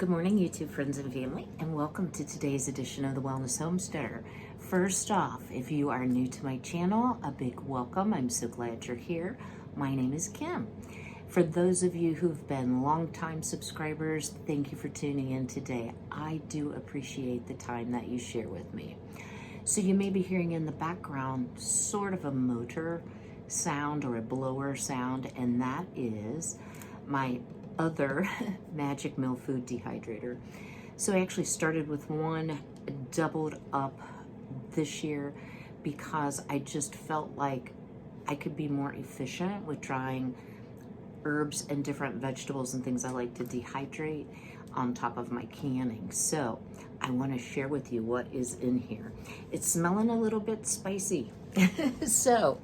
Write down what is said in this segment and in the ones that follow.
Good morning, YouTube friends and family, and welcome to today's edition of the Wellness Homesteader. First off, if you are new to my channel, a big welcome. I'm so glad you're here. My name is Kim. For those of you who've been longtime subscribers, thank you for tuning in today. I do appreciate the time that you share with me. So you may be hearing in the background sort of a motor sound or a blower sound, and that is my other Magic Mill food dehydrator. So I actually started with one, doubled up this year because I just felt like I could be more efficient with drying herbs and different vegetables and things I like to dehydrate on top of my canning. So I want to share with you what is in here. It's smelling a little bit spicy. So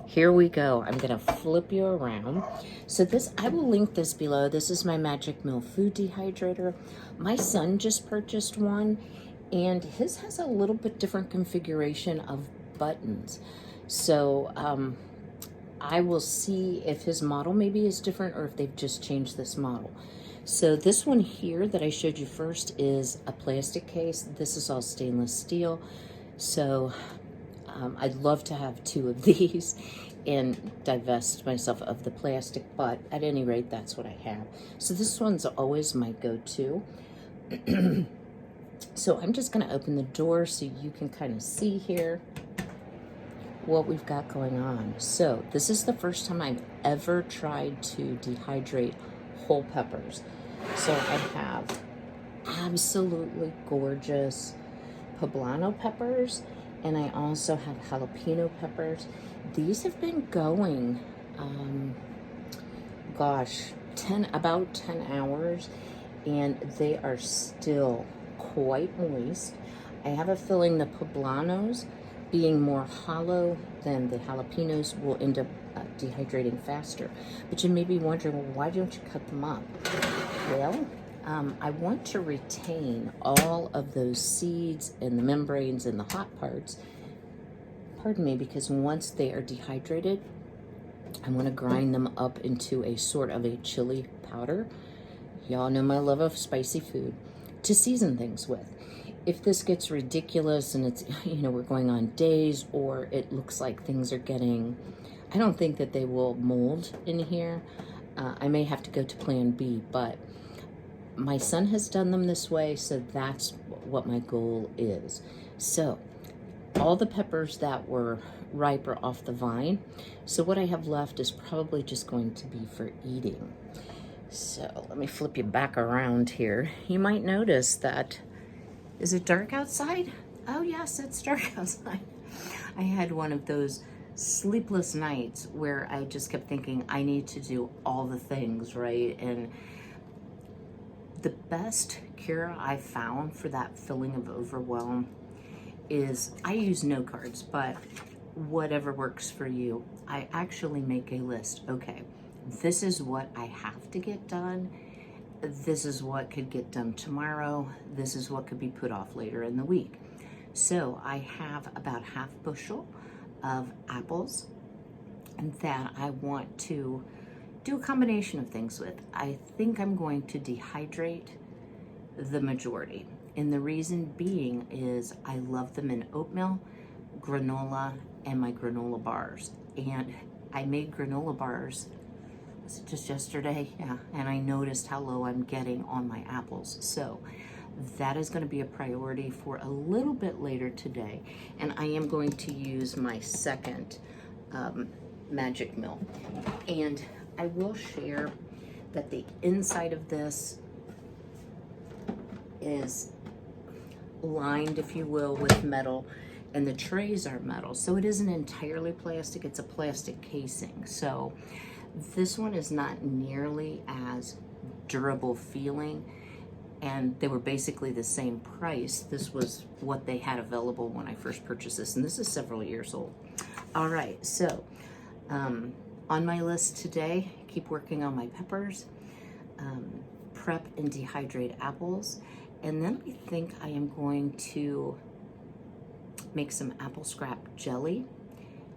here we go. I'm gonna flip you around. So this, I will link this below. This is my Magic Mill food dehydrator. My son just purchased one, and his has a little bit different configuration of buttons. So I will see if his model maybe is different or if they've just changed this model. So this one here that I showed you first is a plastic case. This is all stainless steel. So I'd love to have two of these and divest myself of the plastic, but at any rate, that's what I have. So this one's always my go-to. So I'm just gonna open the door so you can kind of see here what we've got going on. So this is the first time I've ever tried to dehydrate whole peppers. So I have absolutely gorgeous poblano peppers, and I also have jalapeno peppers. These have been going, about 10 hours, and they are still quite moist. I have a feeling the poblanos, being more hollow than the jalapenos, will end up dehydrating faster. But you may be wondering, well, why don't you cut them up? Well, I want to retain all of those seeds and the membranes and the hot parts, because once they are dehydrated, I want to grind them up into a sort of a chili powder. Y'all know my love of spicy food to season things with. If this gets ridiculous and it's, we're going on days, or it looks like things are getting, I don't think that they will mold in here. I may have to go to plan B, but my son has done them this way, so that's what my goal is. So all the peppers that were ripe are off the vine. So what I have left is probably just going to be for eating. So let me flip you back around here. You might notice that, is it dark outside? Oh yes, it's dark outside. I had one of those sleepless nights where I just kept thinking I need to do all the things, right? And the best cure I found for that feeling of overwhelm is, I use note cards, but whatever works for you. I actually make a list. Okay, this is what I have to get done. This is what could get done tomorrow. This is what could be put off later in the week. So I have about half bushel of apples that I want to do a combination of things with. I think I'm going to dehydrate the majority. And the reason being is I love them in oatmeal, granola, and my granola bars. And I made granola bars, was it just yesterday? Yeah, and I noticed how low I'm getting on my apples. So that is gonna be a priority for a little bit later today. And I am going to use my second Magic Mill. And I will share that the inside of this is lined, if you will, with metal, and the trays are metal. So it isn't entirely plastic, it's a plastic casing. So this one is not nearly as durable feeling, and they were basically the same price. This was what they had available when I first purchased this, and this is several years old. All right, so on my list today, keep working on my peppers, prep and dehydrate apples, and then I think I am going to make some apple scrap jelly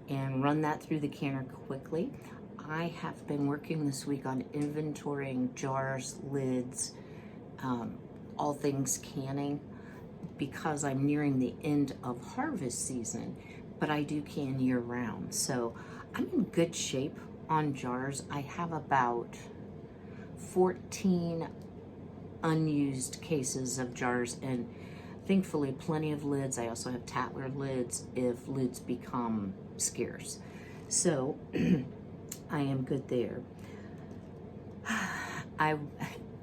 and run that through the canner quickly. I have been working this week on inventorying jars, lids, all things canning because I'm nearing the end of harvest season, but I do can year round. So I'm in good shape on jars. I have about 14 unused cases of jars, and thankfully plenty of lids. I also have Tatler lids if lids become scarce. So I am good there. I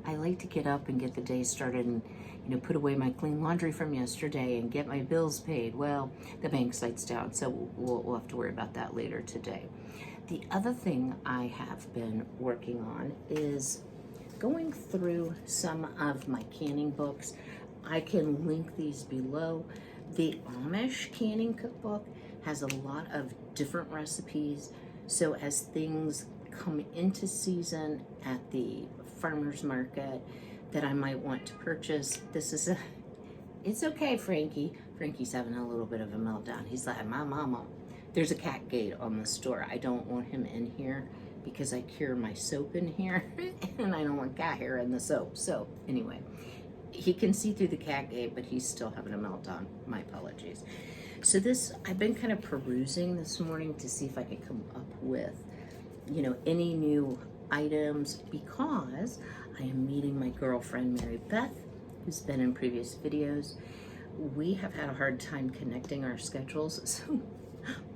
like to get up and get the day started and put away my clean laundry from yesterday and get my bills paid. Well, the bank site's down, so we'll have to worry about that later today. The other thing I have been working on is going through some of my canning books. I can link these below. The Amish canning cookbook has a lot of different recipes, so as things come into season at the farmer's market that I might want to purchase, it's okay, Frankie. Frankie's having a little bit of a meltdown. He's like, my mama, there's a cat gate on the store. I don't want him in here because I cure my soap in here and I don't want cat hair in the soap. So anyway, he can see through the cat gate, but he's still having a meltdown. My apologies. So I've been kind of perusing this morning to see if I could come up with, any new items, because I am meeting my girlfriend Mary Beth, who's been in previous videos. We have had a hard time connecting our schedules, so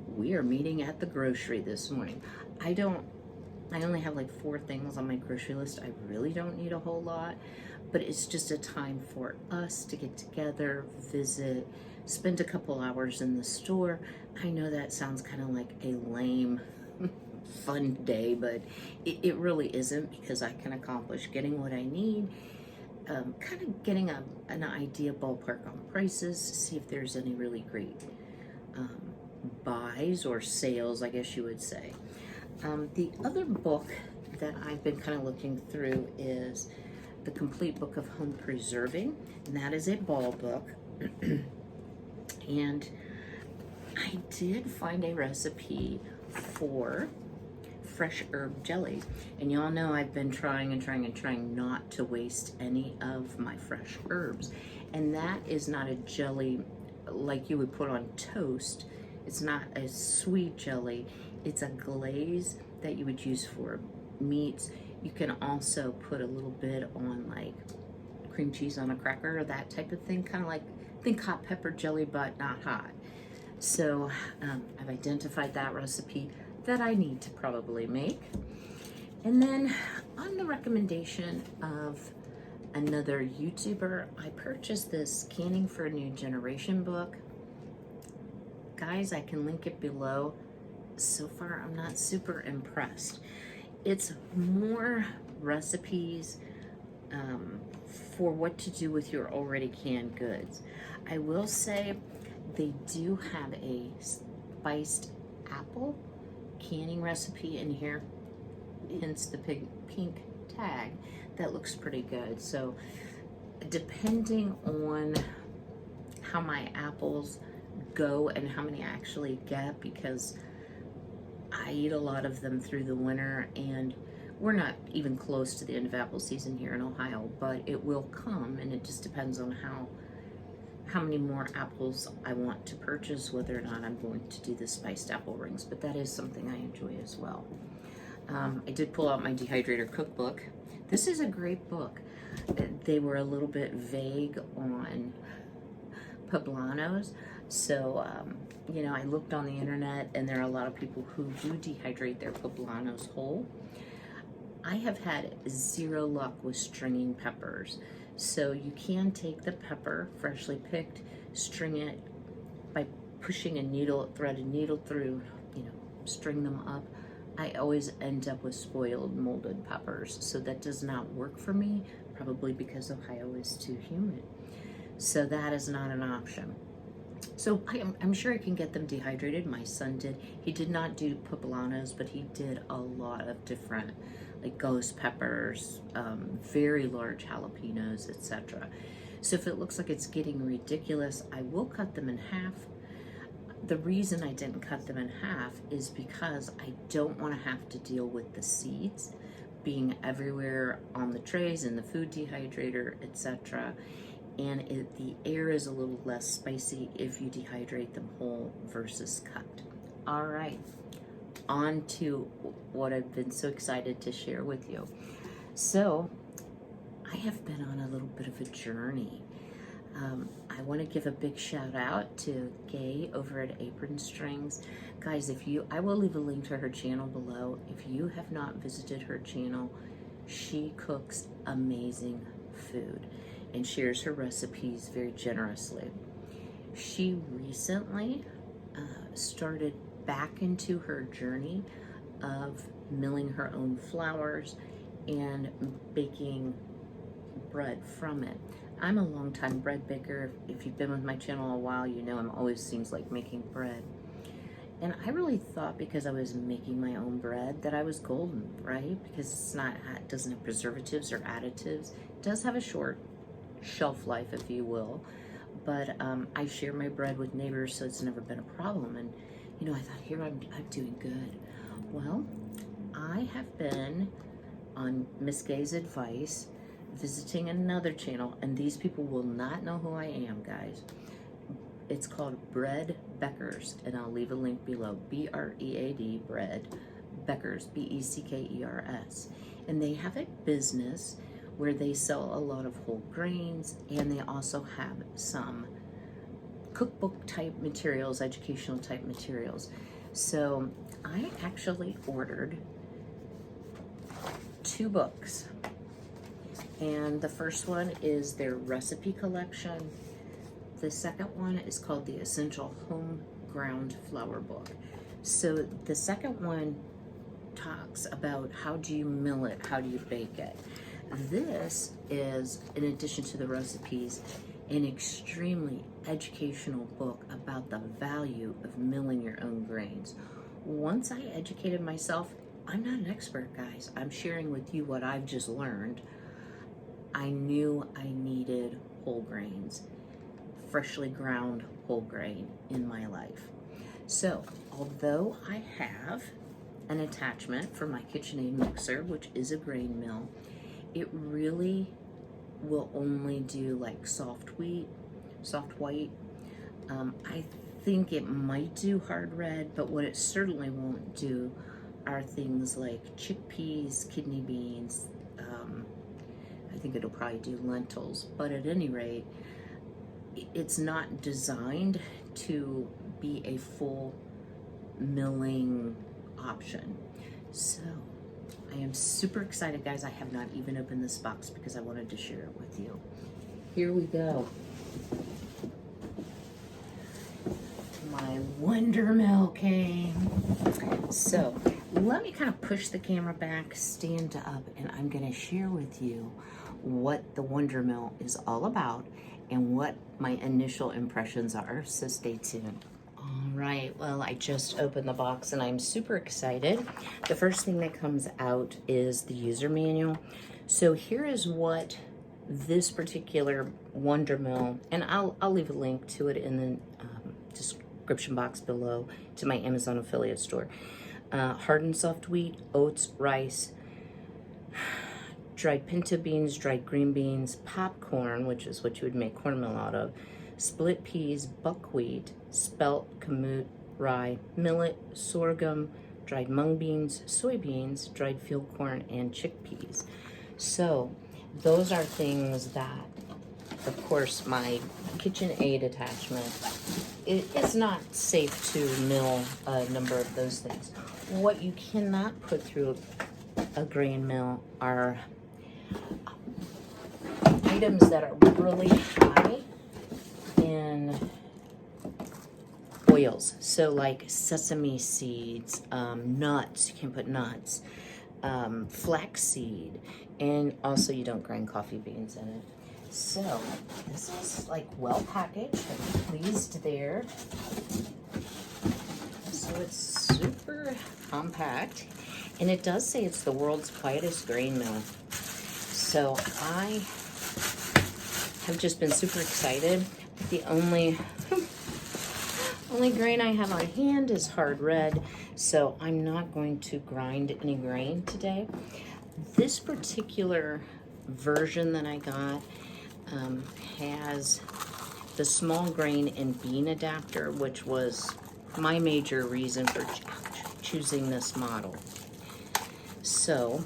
we are meeting at the grocery this morning. I only have like 4 things on my grocery list. I really don't need a whole lot, but it's just a time for us to get together, visit, spend a couple hours in the store. I know that sounds kind of like a lame fun day, but it really isn't, because I can accomplish getting what I need, kind of getting an idea ballpark on prices, see if there's any really great buys or sales, I guess you would say. The other book that I've been kind of looking through is The Complete Book of Home Preserving, and that is a ball book. And I did find a recipe for fresh herb jelly, and y'all know I've been trying not to waste any of my fresh herbs, and that is not a jelly like you would put on toast. It's not a sweet jelly, it's a glaze that you would use for meats. You can also put a little bit on like cream cheese on a cracker or that type of thing, kind of like, think hot pepper jelly but not hot. So I've identified that recipe that I need to probably make. And then on the recommendation of another YouTuber, I purchased this Canning for a New Generation book. Guys, I can link it below. So far, I'm not super impressed. It's more recipes for what to do with your already canned goods. I will say they do have a spiced apple canning recipe in here, hence the pink tag. That looks pretty good. So depending on how my apples go and how many I actually get, because I eat a lot of them through the winter, and we're not even close to the end of apple season here in Ohio, but it will come, and it just depends on how many more apples I want to purchase, whether or not I'm going to do the spiced apple rings, but that is something I enjoy as well. I did pull out my Dehydrator cookbook. This is a great book. They were a little bit vague on poblanos, so I looked on the internet, and there are a lot of people who do dehydrate their poblanos whole. I have had zero luck with stringing peppers. So you can take the pepper, freshly picked, string it by pushing a threaded needle through, string them up. I always end up with spoiled molded peppers, so that does not work for me, probably because Ohio is too humid. So that is not an option. So I'm sure I can get them dehydrated. My son did. He did not do poblanos, but he did a lot of different, like ghost peppers, very large jalapenos, etc. So if it looks like it's getting ridiculous, I will cut them in half. The reason I didn't cut them in half is because I don't want to have to deal with the seeds, being everywhere on the trays, in the food dehydrator, etc. And the air is a little less spicy if you dehydrate them whole versus cut. All right, on to what I've been so excited to share with you. So I have been on a little bit of a journey. I want to give a big shout out to Gay over at Apron Strings. Guys, I will leave a link to her channel below. If you have not visited her channel, she cooks amazing food and shares her recipes very generously. She recently started back into her journey of milling her own flours and baking bread from it. I'm a longtime bread baker. If you've been with my channel a while, you know I'm always seems like making bread. And I really thought because I was making my own bread that I was golden, right? Because it doesn't have preservatives or additives. It does have a short shelf life, if you will. But I share my bread with neighbors, so it's never been a problem. And you know, I thought, here I'm doing good. Well, I have been, on Miss Gay's advice, visiting another channel, and these people will not know who I am, guys. It's called Bread Beckers, and I'll leave a link below. B-R-E-A-D, Bread Beckers, B-E-C-K-E-R-S. And they have a business where they sell a lot of whole grains, and they also have some cookbook type materials, educational type materials. So I actually ordered 2 books. And the first one is their recipe collection. The second one is called the Essential Home Ground Flour Book. So the second one talks about how do you mill it, how do you bake it. This is, in addition to the recipes, an extremely educational book about the value of milling your own grains. Once I educated myself, I'm not an expert, guys. I'm sharing with you what I've just learned. I knew I needed whole grains, freshly ground whole grain in my life. So, although I have an attachment for my KitchenAid mixer, which is a grain mill, it really will only do like soft white. I think it might do hard red, but what it certainly won't do are things like chickpeas, kidney beans. I think it'll probably do lentils, but at any rate, it's not designed to be a full milling option. So I am super excited, guys. I have not even opened this box because I wanted to share it with you. Here we go. My Wonder Mill came. So let me kind of push the camera back, stand up, and I'm going to share with you what the Wonder Mill is all about and what my initial impressions are. So stay tuned. All right, well, I just opened the box and I'm super excited. The first thing that comes out is the user manual. So here is what this particular Wonder Mill, and I'll leave a link to it in the description box below to my Amazon affiliate store. Hard and soft wheat, oats, rice, dried pinto beans, dried green beans, popcorn, which is what you would make cornmeal out of, split peas, buckwheat, spelt, kamut, rye, millet, sorghum, dried mung beans, soybeans, dried field corn, and chickpeas. So those are things that, of course, my KitchenAid attachment, it's not safe to mill a number of those things. What you cannot put through a grain mill are items that are really high in oils. So like sesame seeds, nuts, you can put nuts, flaxseed, and also you don't grind coffee beans in it. So this is like well packaged. I'm pleased there. So it's super compact, and it does say it's the world's quietest grain mill. So I have just been super excited. The only grain I have on hand is hard red, so I'm not going to grind any grain today. This particular version that I got has the small grain and bean adapter, which was my major reason for choosing this model. So,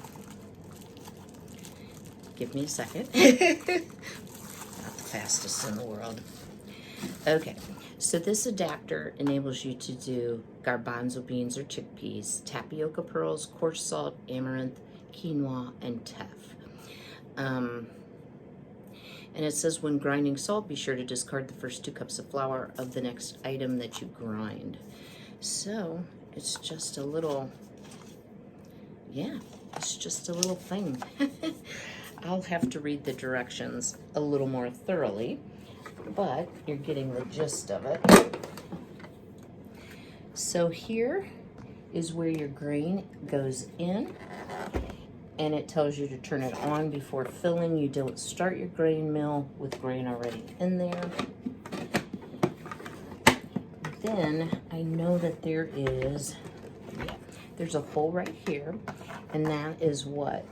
give me a second. Not the fastest in the world. Okay, so this adapter enables you to do garbanzo beans or chickpeas, tapioca pearls, coarse salt, amaranth, quinoa, and teff. And it says when grinding salt, be sure to discard the first 2 cups of flour of the next item that you grind. So it's just a little, yeah, it's just a little thing. I'll have to read the directions a little more thoroughly, but you're getting the gist of it. So here is where your grain goes in, and it tells you to turn it on before filling. You don't start your grain mill with grain already in there. Then I know that there is, there's a hole right here, and that is what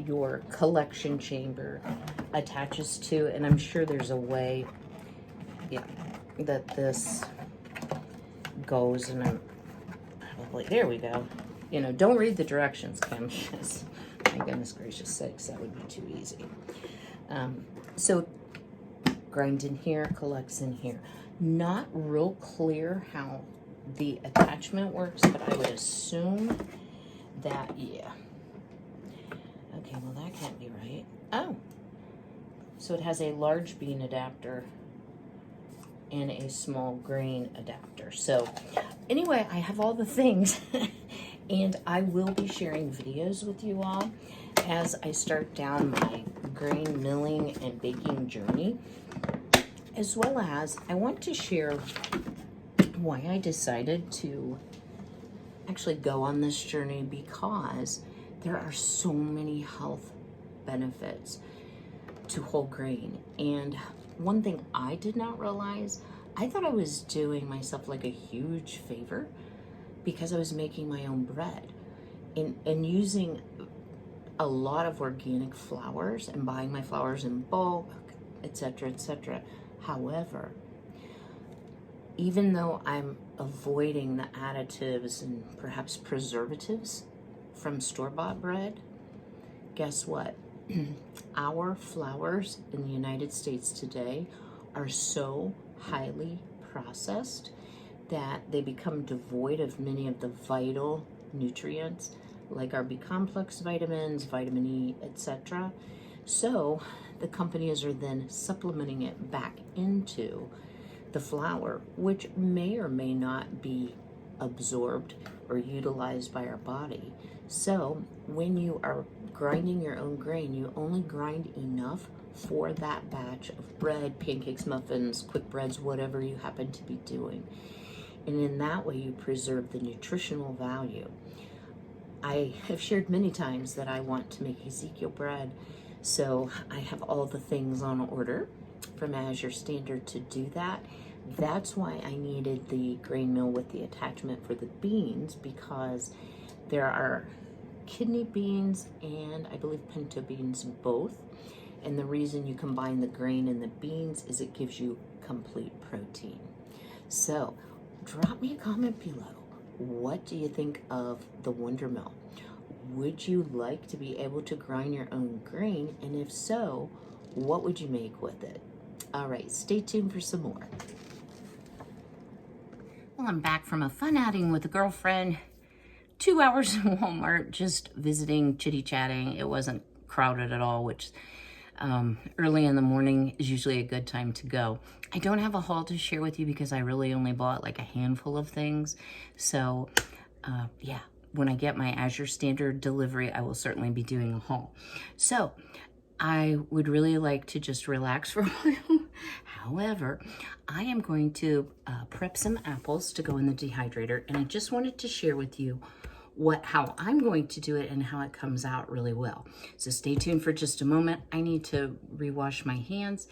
your collection chamber attaches to, and I'm sure there's a way, that this goes, and I'm probably, there we go. You know, don't read the directions, Kim. My goodness gracious sakes, that would be too easy. So grind in here, collects in here. Not real clear how the attachment works, but I would assume that, yeah. Okay, well that can't be right. Oh, so it has a large bean adapter and a small grain adapter. So anyway, I have all the things and I will be sharing videos with you all as I start down my grain milling and baking journey, as well as I want to share why I decided to actually go on this journey, because there are so many health benefits to whole grain. And one thing I did not realize, I thought I was doing myself like a huge favor because I was making my own bread and using a lot of organic flours and buying my flours in bulk, etc., etc. However, even though I'm avoiding the additives and perhaps preservatives from store-bought bread, guess what? Our flours in the United States today are so highly processed that they become devoid of many of the vital nutrients like our B-complex vitamins, vitamin E, etc. So the companies are then supplementing it back into the flour, which may or may not be absorbed or utilized by our body. So when you are grinding your own grain, you only grind enough for that batch of bread, pancakes, muffins, quick breads, whatever you happen to be doing. And in that way, you preserve the nutritional value. I have shared many times that I want to make Ezekiel bread, so I have all the things on order from Azure Standard to do that. That's why I needed the grain mill with the attachment for the beans, because there are kidney beans and I believe pinto beans both. And the reason you combine the grain and the beans is it gives you complete protein. So drop me a comment below. What do you think of the Wonder Mill? Would you like to be able to grind your own grain? And if so, what would you make with it? All right, stay tuned for some more. Well, I'm back from a fun outing with a girlfriend. 2 hours in Walmart, just visiting, chitty-chatting. It wasn't crowded at all, which early in the morning is usually a good time to go. I don't have a haul to share with you because I really only bought like a handful of things. So yeah, when I get my Azure Standard delivery, I will certainly be doing a haul. So I would really like to just relax for a while. However, I am going to prep some apples to go in the dehydrator, and I just wanted to share with you how I'm going to do it and how it comes out really well. So stay tuned for just a moment. I need to rewash my hands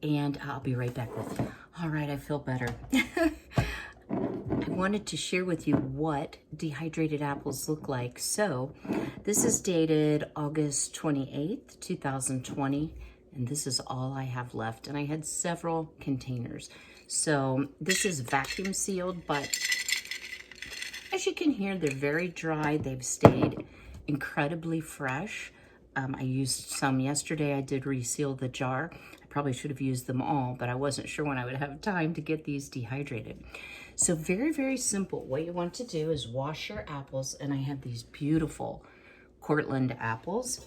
and I'll be right back with you. All right, I feel better. I wanted to share with you what dehydrated apples look like. So this is dated August 28th, 2020, and this is all I have left. And I had several containers. So this is vacuum sealed, but as you can hear, they're very dry. They've stayed incredibly fresh. I used some yesterday. I did reseal the jar. I probably should have used them all, but I wasn't sure when I would have time to get these dehydrated. So very, very simple. What you want to do is wash your apples, and I have these beautiful Cortland apples.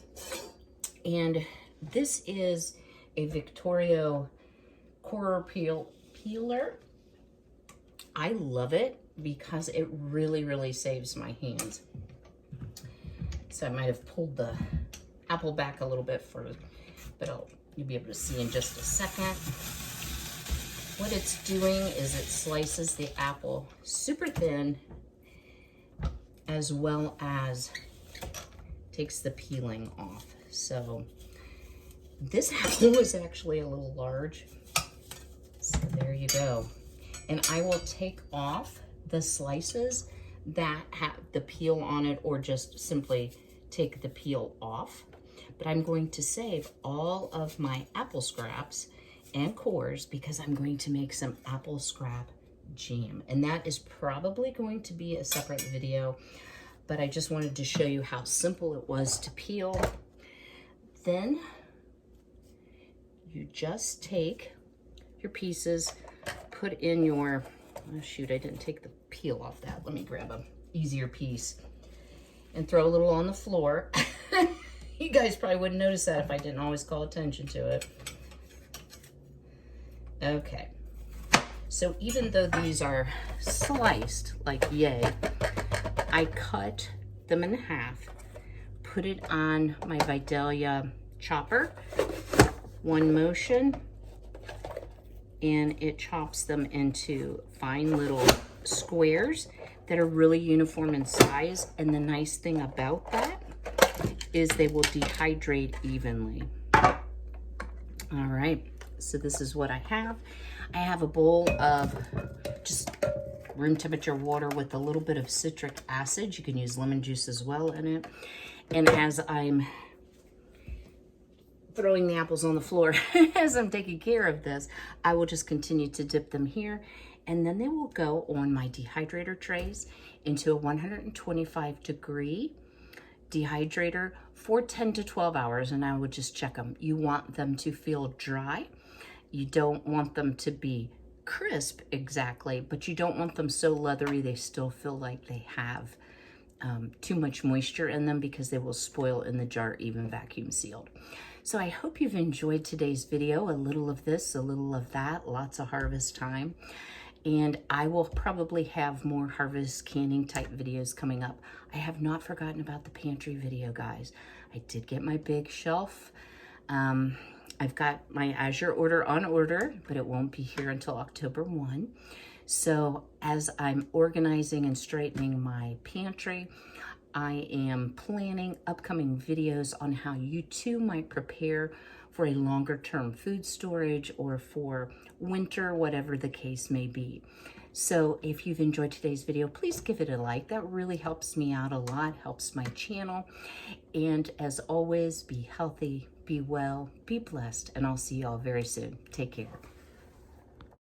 And this is a Victorio corer peeler. I love it because it really, really saves my hands. So I might have pulled the apple back a little bit further, but you'll be able to see in just a second. What it's doing is it slices the apple super thin, as well as takes the peeling off. So this apple was actually a little large. So there you go. And I will take off the slices that have the peel on it, or just simply take the peel off. But I'm going to save all of my apple scraps and cores because I'm going to make some apple scrap jam. And that is probably going to be a separate video, but I just wanted to show you how simple it was to peel. Then you just take your pieces, put in your, oh shoot, I didn't take the peel off that. Let me grab an easier piece and throw a little on the floor. You guys probably wouldn't notice that if I didn't always call attention to it. Okay, so even though these are sliced like yay, I cut them in half, put it on my Vidalia chopper, one motion, and it chops them into fine little squares that are really uniform in size. And the nice thing about that is they will dehydrate evenly. All right, so this is what I have. I have a bowl of just room temperature water with a little bit of citric acid. You can use lemon juice as well in it. And as I'm throwing the apples on the floor, as I'm taking care of this, I will just continue to dip them here, and then they will go on my dehydrator trays into a 125-degree dehydrator for 10 to 12 hours, and I would just check them. You want them to feel dry. You don't want them to be crisp exactly, but you don't want them so leathery they still feel like they have too much moisture in them, because they will spoil in the jar even vacuum sealed. So I hope you've enjoyed today's video. A little of this, a little of that, lots of harvest time. And I will probably have more harvest canning type videos coming up. I have not forgotten about the pantry video, guys. I did get my big shelf. I've got my Azure order on order, but it won't be here until October 1. So as I'm organizing and straightening my pantry, I am planning upcoming videos on how you too might prepare for a longer term food storage, or for winter, whatever the case may be. So if you've enjoyed today's video, please give it a like. That really helps me out a lot, helps my channel. And as always, be healthy, be well, be blessed, and I'll see you all very soon. Take care.